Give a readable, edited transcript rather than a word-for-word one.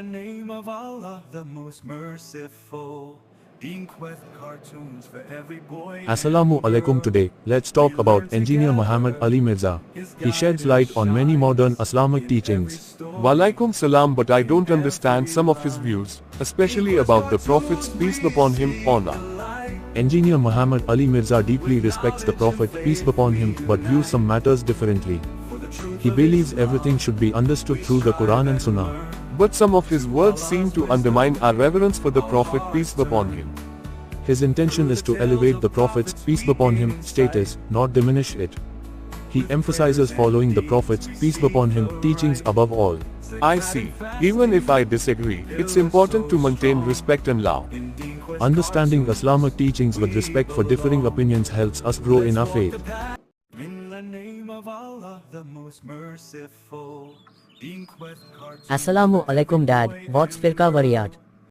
the name of Allah, the most merciful. DeenQuest cartoons for every boy. Assalamu alaikum. Today, let's talk about Engineer Muhammad Ali Mirza. He sheds light on many modern Islamic teachings. Walaikum salam, but I don't understand some of his views, especially about the Prophet's peace be upon him, honor. Engineer Muhammad Ali Mirza deeply respects the Prophet, peace be upon him, but views some matters differently. He believes everything should be understood through the Quran and Sunnah. But some of his words seem to undermine our reverence for the Prophet, peace be upon him. His intention is to elevate the Prophet's, peace be upon him, status, not diminish it. He emphasizes following the Prophet's, peace be upon him, teachings above all. I see. Even if I disagree, it's important to maintain respect and love. Understanding Islamic teachings with respect for differing opinions helps us grow in our faith. In the name of Allah, the most merciful. DeenQuest cartoons. Assalamu alaikum dad, what's firqa wariyat?